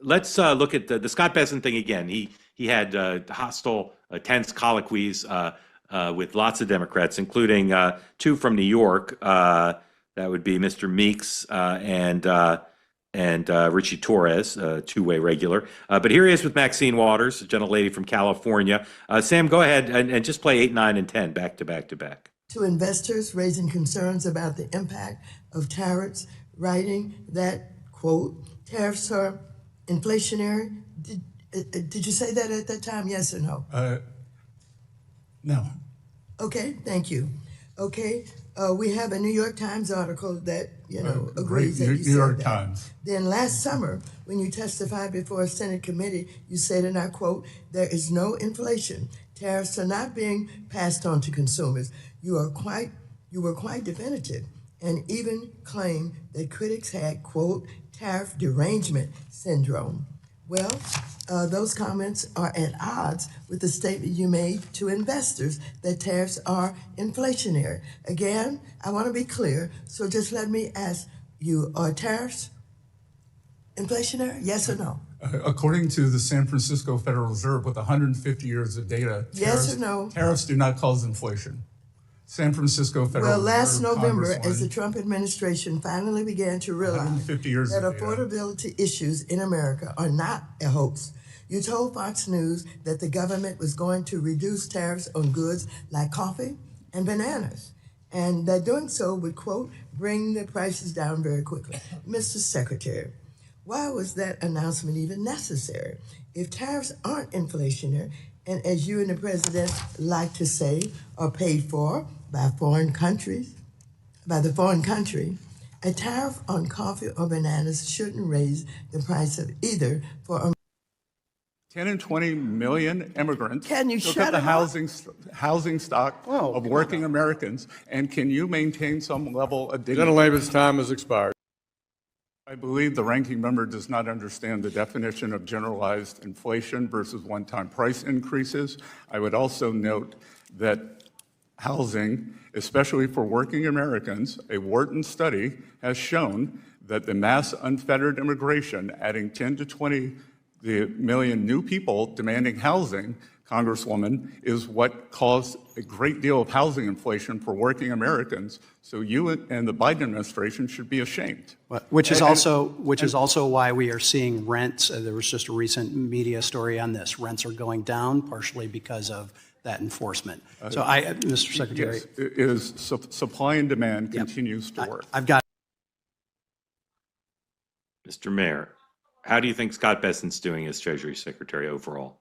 let's look at the Scott Bessent thing again. He had hostile, tense colloquies with lots of Democrats, including two from New York. That would be Mr. Meeks and Richie Torres, two-way regular. But here he is with Maxine Waters, a gentlelady from California. Sam, go ahead and just play 8, 9, and 10 back to back to back. To investors raising concerns about the impact of tariffs, writing that, quote, tariffs are inflationary. Did you say that at that time, yes or no? No. Okay, thank you. Okay, we have a New York Times article that, agrees that you said New York that. Times. Then last summer, when you testified before a Senate committee, you said, and I quote, there is no inflation. Tariffs are not being passed on to consumers. You were quite definitive and even claimed that critics had, quote, tariff derangement syndrome. Well, those comments are at odds with the statement you made to investors that tariffs are inflationary. Again, I want to be clear, so just let me ask you, are tariffs inflationary, yes or no? According to the San Francisco Federal Reserve, with 150 years of data, yes or no? Tariffs do not cause inflation. San Francisco Federal Reserve. Well, last November, as the Trump administration finally began to realize that affordability issues in America are not a hoax, you told Fox News that the government was going to reduce tariffs on goods like coffee and bananas, and that doing so would, quote, bring the prices down very quickly. Mr. Secretary, why was that announcement even necessary? If tariffs aren't inflationary, and as you and the president like to say, are paid for by the foreign country, a tariff on coffee or bananas shouldn't raise the price of either for 10 and 20 million immigrants. Can you look shut at the up? housing stock of working Americans, and can you maintain some level of dignity? Gentlelady's time has expired. I believe the ranking member does not understand the definition of generalized inflation versus one-time price increases. I would also note that housing, especially for working Americans, a Wharton study has shown that the mass unfettered immigration, adding 10 to 20 million new people demanding housing, Congresswoman, is what caused a great deal of housing inflation for working Americans. So you and the Biden administration should be ashamed. Which is also why we are seeing rents. There was just a recent media story on this. Rents are going down partially because of that enforcement. So Mr. Secretary. Yes, supply and demand continues to work. I've got. Mr. Mayor, how do you think Scott Bessent's doing as Treasury Secretary overall?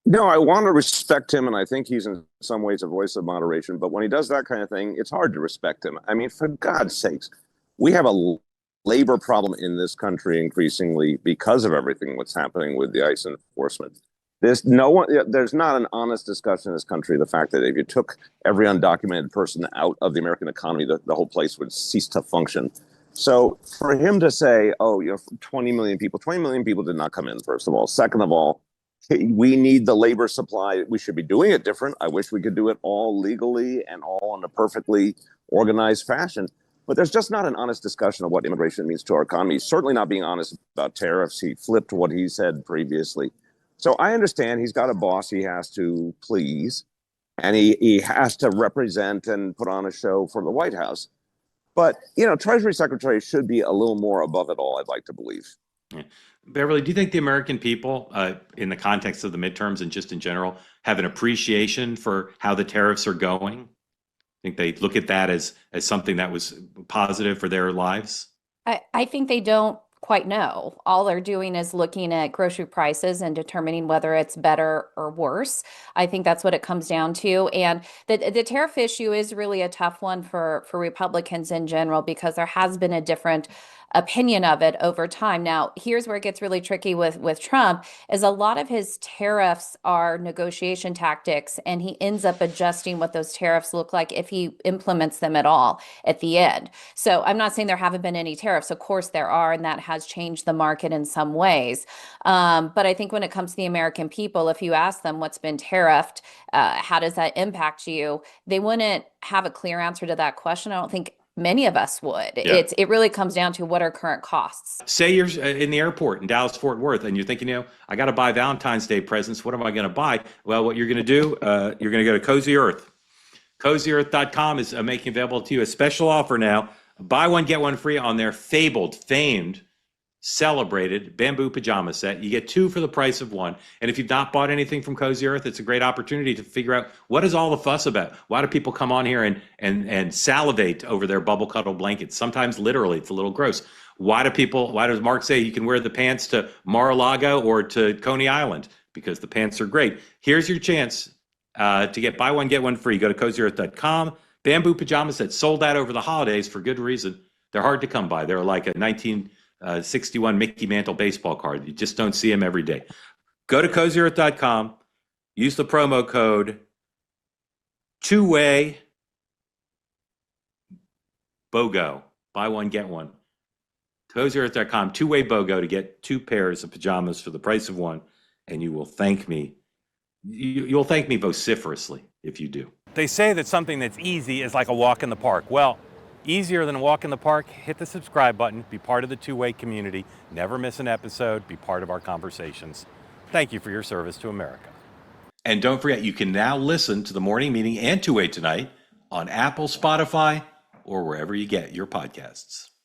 No, I want to respect him, and I think he's in some ways a voice of moderation. But when he does that kind of thing, it's hard to respect him. I mean, for God's sakes, we have a labor problem in this country increasingly because of everything what's happening with the ICE enforcement. There's not an honest discussion in this country. The fact that if you took every undocumented person out of the American economy, the whole place would cease to function. So for him to say, 20 million people did not come in, first of all. Second of all, we need the labor supply. We should be doing it different. I wish we could do it all legally and all in a perfectly organized fashion. But there's just not an honest discussion of what immigration means to our economy. He's certainly not being honest about tariffs. He flipped what he said previously. So I understand he's got a boss he has to please, and he has to represent and put on a show for the White House. But, Treasury Secretary should be a little more above it all, I'd like to believe. Yeah. Beverly, do you think the American people, in the context of the midterms and just in general, have an appreciation for how the tariffs are going? I think they look at that as something that was positive for their lives? I think they don't quite know. All they're doing is looking at grocery prices and determining whether it's better or worse. I think that's what it comes down to. And the tariff issue is really a tough one for Republicans in general, because there has been a different opinion of it over time. Now, here's where it gets really tricky with Trump, is a lot of his tariffs are negotiation tactics, and he ends up adjusting what those tariffs look like if he implements them at all at the end. So I'm not saying there haven't been any tariffs. Of course there are, and that has changed the market in some ways. But I think when it comes to the American people, if you ask them what's been tariffed, how does that impact you, they wouldn't have a clear answer to that question. I don't think many of us would. Yeah. It really comes down to what are current costs. Say you're in the airport in Dallas, Fort Worth, and you're thinking, I got to buy Valentine's Day presents. What am I going to buy? Well, what you're going to do, you're going to go to Cozy Earth. CozyEarth.com is making available to you a special offer now. Buy one, get one free on their famed, celebrated bamboo pajama set. You get 2 for the price of 1. And if you've not bought anything from Cozy Earth, it's a great opportunity to figure out what is all the fuss about. Why do people come on here and salivate over their bubble cuddle blankets? Sometimes literally, it's a little gross. Why does Mark say you can wear the pants to Mar-a-Lago or to Coney Island? Because the pants are great. Here's your chance to get buy one, get one free. Go to CozyEarth.com. Bamboo pajama sets sold out over the holidays for good reason. They're hard to come by. They're like a 1961 Mickey Mantle baseball card. You just don't see them every day. Go to CozyEarth.com. Use the promo code two-way BOGO. Buy one, get one. CozyEarth.com, two-way BOGO to get 2 pairs of pajamas for the price of 1. And you will thank me. You'll thank me vociferously if you do. They say that something that's easy is like a walk in the park. Well, easier than a walk in the park, hit the subscribe button, be part of the two-way community, never miss an episode, be part of our conversations. Thank you for your service to America. And don't forget, you can now listen to the morning meeting and Two-Way Tonight on Apple, Spotify, or wherever you get your podcasts.